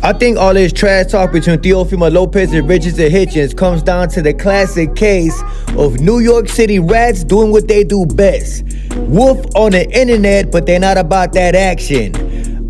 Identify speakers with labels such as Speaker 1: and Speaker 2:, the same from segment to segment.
Speaker 1: I think all this trash talk between Teofimo Lopez and Richardson Hitchins comes down to the classic case of New York City rats doing what they do best. Wolf on the internet, but they're not about that action.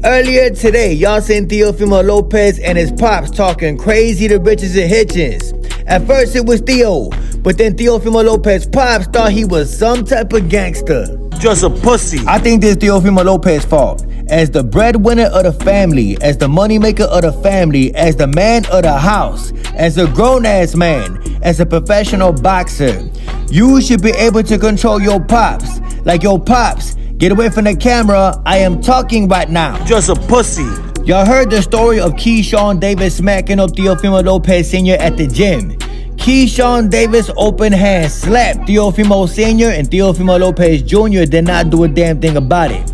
Speaker 1: Earlier today, y'all seen Teofimo Lopez and his pops talking crazy to Richardson Hitchins. At first it was Theo, but then Teofimo Lopez pops thought he was some type of gangster.
Speaker 2: Just a pussy.
Speaker 1: I think this Teofimo Lopez fault. As the breadwinner of the family, as the moneymaker of the family, as the man of the house, as a grown-ass man, as a professional boxer, you should be able to control your pops. Like, yo, pops, get away from the camera, I am talking right now.
Speaker 2: Just a pussy.
Speaker 1: Y'all heard the story of Keyshawn Davis smacking up Teofimo Lopez Sr. at the gym. Keyshawn Davis open hand slapped Teofimo Sr. and Teofimo Lopez Jr. did not do a damn thing about it.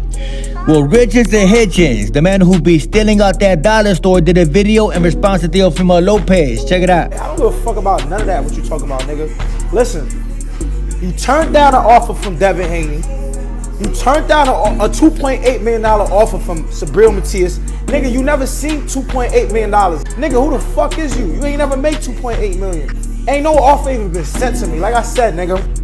Speaker 1: Well, Richardson Hitchins, the man who be stealing out that dollar store, did a video in response to Teofimo Lopez. Check it out.
Speaker 3: I don't give a fuck about none of that, what you talking about, nigga. Listen, you turned down an offer from Devin Haney. You turned down a $2.8 million offer from Sabril Matias. Nigga, you never seen $2.8 million. Nigga, who the fuck is you? You ain't never made $2.8 million. Ain't no offer even been sent to me. Like I said, nigga.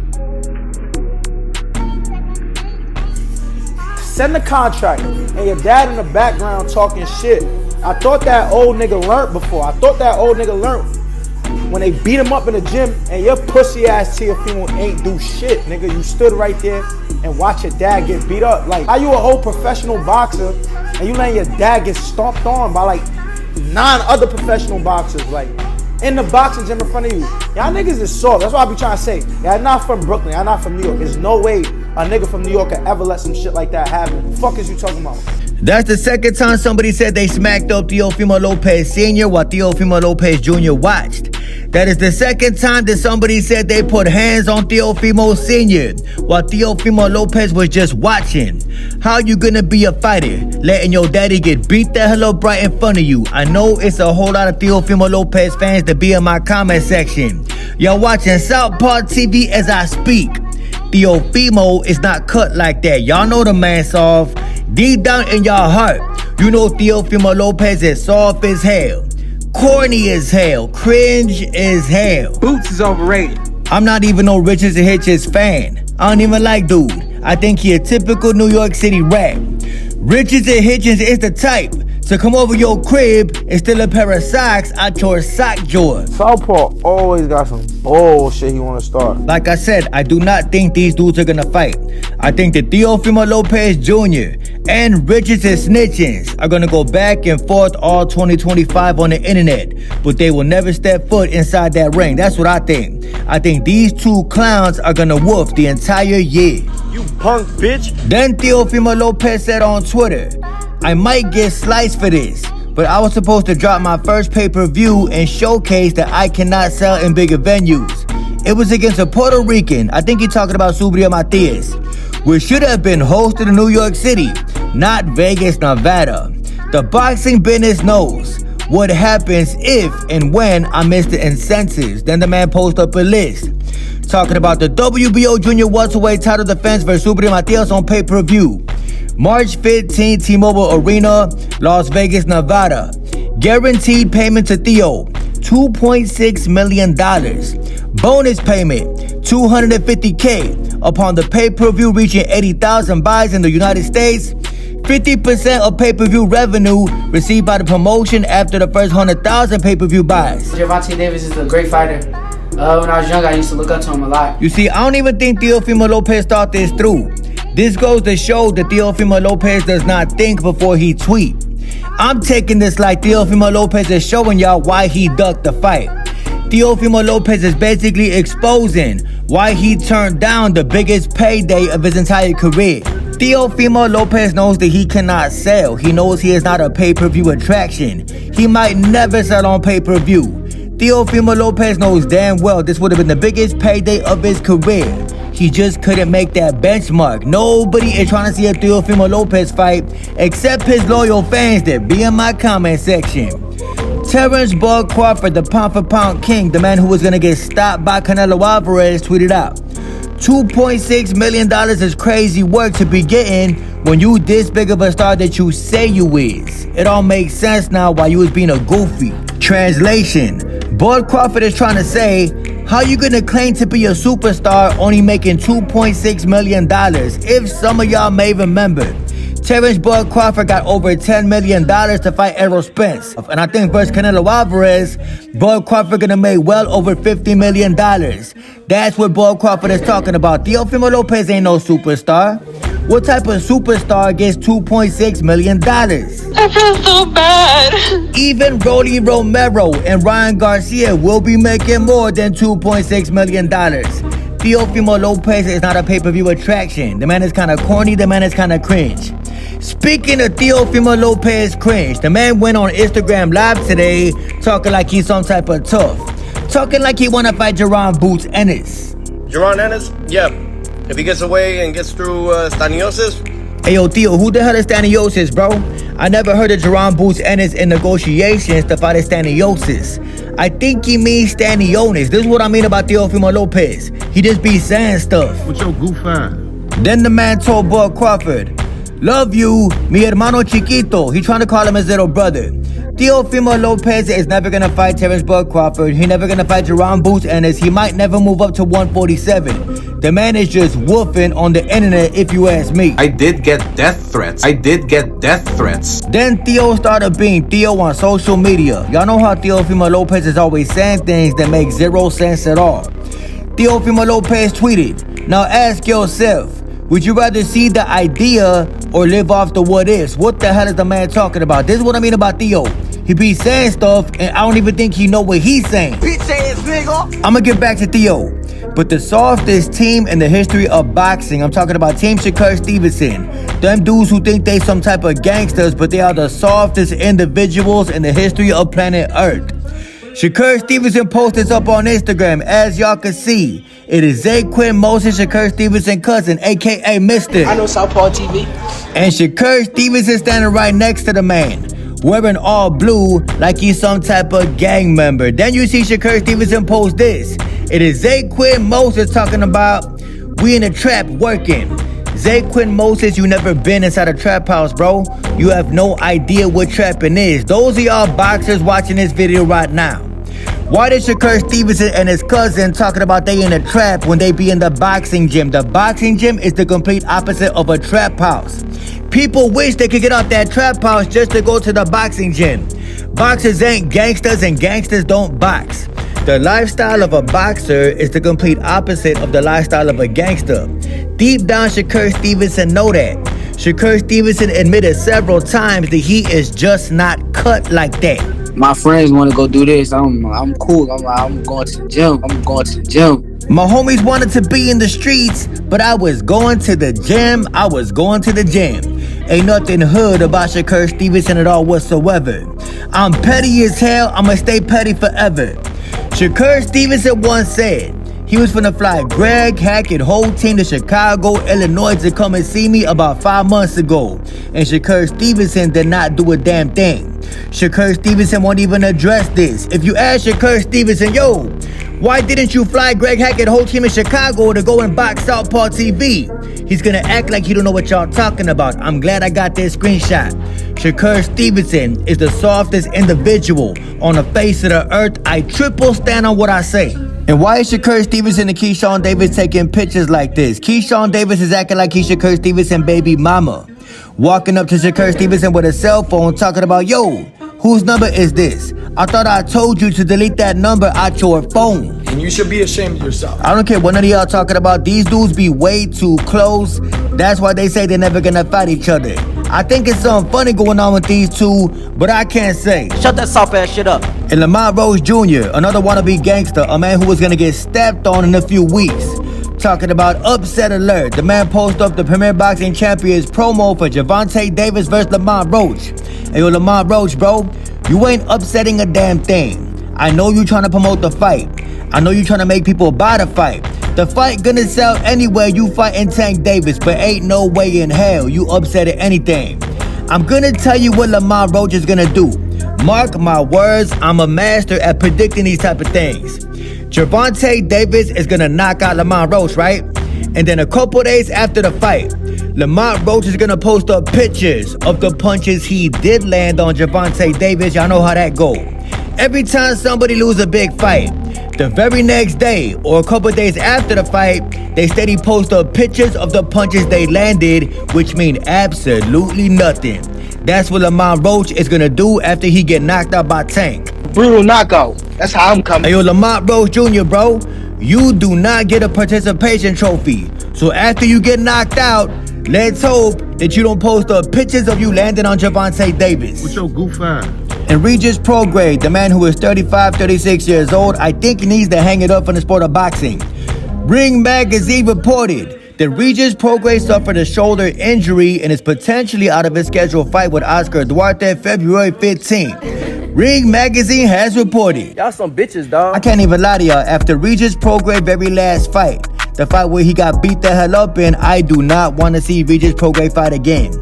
Speaker 3: Send the contract, and your dad in the background talking shit. I thought that old nigga learned before. I thought that old nigga learned when they beat him up in the gym, and your pussy ass Teofimo ain't do shit, nigga. You stood right there and watch your dad get beat up. Like, how you a whole professional boxer, and you letting your dad get stomped on by like 9 other professional boxers, like, in the boxing gym in front of you? Y'all niggas is soft. That's what I be trying to say. Y'all not from Brooklyn. Y'all not from New York. There's no way a nigga from New York could ever let some shit like that happen. The fuck is you talking about?
Speaker 1: That's the second time somebody said they smacked up Teofimo Lopez Sr. while Teofimo Lopez Jr. watched. That is the second time that somebody said they put hands on Teofimo Sr. while Teofimo Lopez was just watching. How you gonna be a fighter, letting your daddy get beat the hell up right in front of you? I know it's a whole lot of Teofimo Lopez fans to be in my comment section. Y'all watching Southpaw TV as I speak. Teofimo is not cut like that. Y'all know the man soft. Deep down in y'all heart, you know Teofimo Lopez is soft as hell, corny as hell, cringe as hell.
Speaker 2: Boots is overrated.
Speaker 1: I'm not even no Richardson Hitchins fan. I don't even like dude. I think he a typical New York City rat. Richardson Hitchins is the type to come over your crib and steal a pair of socks out your sock drawer.
Speaker 3: Southpaw always got some bullshit he want to start.
Speaker 1: Like I said, I do not think these dudes are gonna fight. I think that Teofimo Lopez Jr. and Richardson Hitchins are gonna go back and forth all 2025 on the internet, but they will never step foot inside that ring. That's what I think. I think these two clowns are gonna woof the entire year.
Speaker 2: You punk bitch.
Speaker 1: Then Teofimo Lopez said on Twitter, I might get sliced for this, but I was supposed to drop my first pay-per-view and showcase that I cannot sell in bigger venues. It was against a Puerto Rican, I think he's talking about Subriel Matias, which should have been hosted in New York City, not Vegas, Nevada. The boxing business knows what happens if and when I miss the incentives. Then the man posted up a list talking about the WBO Junior Welterweight title defense versus Subriel Matias on pay-per-view. March 15, T-Mobile Arena, Las Vegas, Nevada. Guaranteed payment to Theo, $2.6 million. Bonus payment, $250K upon the pay-per-view reaching 80,000 buys in the United States. 50% of pay-per-view revenue received by the promotion after the first 100,000 pay-per-view buys.
Speaker 4: Gervonta Davis is a great fighter. When I was young, I used to look up to him a lot.
Speaker 1: You see, I don't even think Teofimo Lopez thought this through. This goes to show that Teofimo Lopez does not think before he tweet. I'm taking this like Teofimo Lopez is showing y'all why he ducked the fight. Teofimo Lopez is basically exposing why he turned down the biggest payday of his entire career. Teofimo Lopez knows that he cannot sell. He knows he is not a pay-per-view attraction. He might never sell on pay-per-view. Teofimo Lopez knows damn well this would have been the biggest payday of his career. He just couldn't make that benchmark. Nobody is trying to see a Teofimo Lopez fight except his loyal fans that be in my comment section. Terrence Bud Crawford, the pound-for-pound king, the man who was going to get stopped by Canelo Alvarez, tweeted out, $2.6 million is crazy work to be getting when you this big of a star that you say you is. It all makes sense now why you was being a goofy. Translation: Bud Crawford is trying to say, how you gonna claim to be a superstar only making $2.6 million? If some of y'all may remember, Terrence Bud Crawford got over $10 million to fight Errol Spence. And I think versus Canelo Alvarez, Bud Crawford gonna make well over $50 million. That's what Bud Crawford is talking about. Teofimo Lopez ain't no superstar. What type of superstar gets $2.6 million?
Speaker 5: I feel so bad.
Speaker 1: Even Rolly Romero and Ryan Garcia will be making more than $2.6 million. Teofimo Lopez is not a pay-per-view attraction. The man is kind of corny, the man is kind of cringe. Speaking of Teofimo Lopez cringe, the man went on Instagram Live today talking like he's some type of tough. Talking like he wanna fight Jaron Boots Ennis.
Speaker 6: Jaron Ennis? Yeah. If he gets away and gets through Staniosis.
Speaker 1: Hey yo, Theo, who the hell is Staniosis, bro? I never heard of Jaron Boots Ennis in negotiations to fight Staniosis. I think he means Stanionis. This is what I mean about Teofimo Lopez. He just be saying stuff.
Speaker 7: What's your goof on?
Speaker 1: Then the man told Bud Crawford, love you, mi hermano chiquito. He trying to call him his little brother. Teofimo Lopez is never gonna fight Terrence Bud Crawford. He never gonna fight Jaron Boots Ennis. He might never move up to 147. The man is just woofing on the internet, if you ask me.
Speaker 8: I did get death threats. Then
Speaker 1: Theo started being Theo on social media. Y'all know how Teofimo Lopez is always saying things that make zero sense at all. Teofimo Lopez tweeted, now ask yourself, would you rather see the idea or live off the what ifs? What the hell is the man talking about? This is what I mean about Theo. He be saying stuff and I don't even think he know what he's saying.
Speaker 2: Bitch ass nigga.
Speaker 1: I'ma get back to Theo. But the softest team in the history of boxing, I'm talking about Team Shakur Stevenson. Them dudes who think they some type of gangsters, but they are the softest individuals in the history of planet Earth. Shakur Stevenson posted up on Instagram, as y'all can see. It is Zaquin Moses, Shakur Stevenson cousin, aka Mr.
Speaker 4: I know Southpaw TV.
Speaker 1: And Shakur Stevenson standing right next to the man, wearing all blue like he's some type of gang member. Then you see Shakur Stevenson post this. It is Zaquin Moses talking about, we in the trap working. Zaquin Moses, you never been inside a trap house, bro. You have no idea what trapping is. Those of y'all boxers watching this video right now, why did Shakur Stevenson and his cousin talking about they in a trap when they be in the boxing gym? The boxing gym is the complete opposite of a trap house. People wish they could get out that trap house just to go to the boxing gym. Boxers ain't gangsters and gangsters don't box. The lifestyle of a boxer is the complete opposite of the lifestyle of a gangster. Deep down, Shakur Stevenson know that. Shakur Stevenson admitted several times that he is just not cut like that.
Speaker 4: My friends want to go do this. I'm cool. I'm going to the gym.
Speaker 1: My homies wanted to be in the streets, but I was going to the gym. Ain't nothing hood about Shakur Stevenson at all whatsoever. I'm petty as hell. I'ma stay petty forever. Shakur Stevenson once said he was finna fly Greg Hackett whole team to Chicago, Illinois to come and see me about 5 months ago. And Shakur Stevenson did not do a damn thing. Shakur Stevenson won't even address this. If you ask Shakur Stevenson, yo, why didn't you fly Greg Hackett whole team in Chicago to go and box Southpaw TV? He's gonna act like he don't know what y'all talking about. I'm glad I got this screenshot. Shakur Stevenson is the softest individual on the face of the earth. I triple stand on what I say. And why is Shakur Stevenson and Keyshawn Davis taking pictures like this? Keyshawn Davis is acting like he's Shakur Stevenson baby mama. Walking up to Shakur Stevenson with a cell phone talking about, yo, whose number is this? I thought I told you to delete that number out your phone.
Speaker 3: And you should be ashamed of yourself.
Speaker 1: I don't care what none of y'all talking about. These dudes be way too close. That's why they say they're never gonna fight each other. I think it's something funny going on with these two, but I can't say.
Speaker 2: Shut that soft ass shit up.
Speaker 1: And Lamont Rose Jr., another wannabe gangster, a man who was gonna get stepped on in a few weeks. Talking about upset alert. The man posted up the Premier Boxing Champions promo for Gervonta Davis versus Lamont Roach. Hey yo, Lamont Roach, bro, you ain't upsetting a damn thing. I know you trying to promote the fight. I know you trying to make people buy the fight. The fight gonna sell anywhere you fighting Tank Davis, but ain't no way in hell you upsetting anything. I'm gonna tell you what Lamont Roach is gonna do. Mark my words, I'm a master at predicting these type of things. Gervonta Davis is gonna knock out Lamont Roach, right? And then a couple days after the fight, Lamont Roach is gonna post up pictures of the punches he did land on Gervonta Davis. Y'all know how that go. Every time somebody lose a big fight, the very next day or a couple days after the fight, they steady post up pictures of the punches they landed, which mean absolutely nothing. That's what Lamont Roach is gonna do after he get knocked out by Tank.
Speaker 7: Brutal knockout. That's how I'm coming.
Speaker 1: Hey, yo, Lamont Roach Jr., bro, you do not get a participation trophy. So after you get knocked out, let's hope that you don't post up pictures of you landing on Gervonta Davis.
Speaker 9: What's your goof ass?
Speaker 1: And Regis Prograde, the man who is 35, 36 years old, I think he needs to hang it up from the sport of boxing. Ring Magazine reported that Regis Prograde suffered a shoulder injury and is potentially out of his scheduled fight with Oscar Duarte February 15th. Ring Magazine has reported.
Speaker 2: Y'all some bitches, dog.
Speaker 1: I can't even lie to y'all, after Regis Prograde's very last fight, the fight where he got beat the hell up in, I do not want to see Regis Prograde fight again.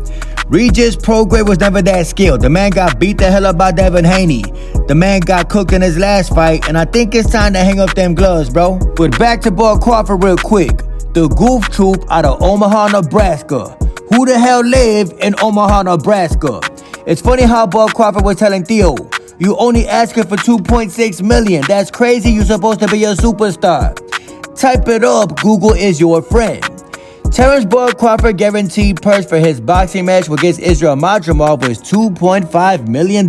Speaker 1: Regis Prograde was never that skilled. The man got beat the hell up by Devin Haney. The man got cooked in his last fight, and I think it's time to hang up them gloves, bro. But back to Bud Crawford real quick. The Goof Troop out of Omaha, Nebraska. Who the hell live in Omaha, Nebraska? It's funny how Bud Crawford was telling Theo, you only asking for $2.6 million. That's crazy, you supposed to be a superstar. Type it up, Google is your friend. Terrence Bud Crawford guaranteed purse for his boxing match against Israel Madrimov was $2.5 million,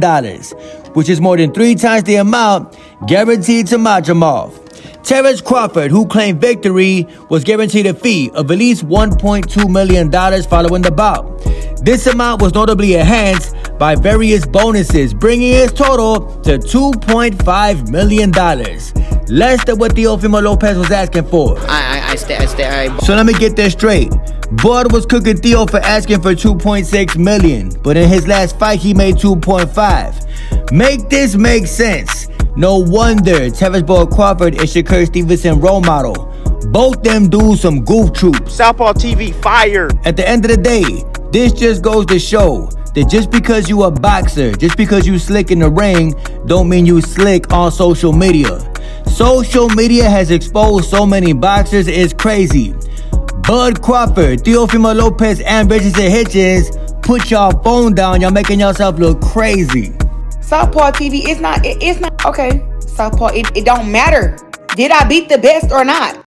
Speaker 1: which is more than 3 times the amount guaranteed to Madrimov. Terrence Crawford, who claimed victory, was guaranteed a fee of at least $1.2 million following the bout. This amount was notably enhanced by various bonuses, bringing his total to $2.5 million. Less than what Teofimo Lopez was asking for.
Speaker 2: I stay.
Speaker 1: So let me get this straight. Bud was cooking Theo for asking for $2.6 million, but in his last fight he made $2.5. Make this make sense. No wonder Terrence Bud Crawford is Shakur Stevenson role model. Both them do some goof troops.
Speaker 7: Southpaw TV fire.
Speaker 1: At the end of the day, this just goes to show that just because you a boxer, just because you slick in the ring, don't mean you slick on social media. Social media has exposed so many boxers, it's crazy. Bud Crawford, Teofimo Lopez, and Richardson Hitchins, put y'all phone down. Y'all making yourself look crazy.
Speaker 10: Southpaw TV, it's not, okay. Southpaw, it don't matter. Did I beat the best or not?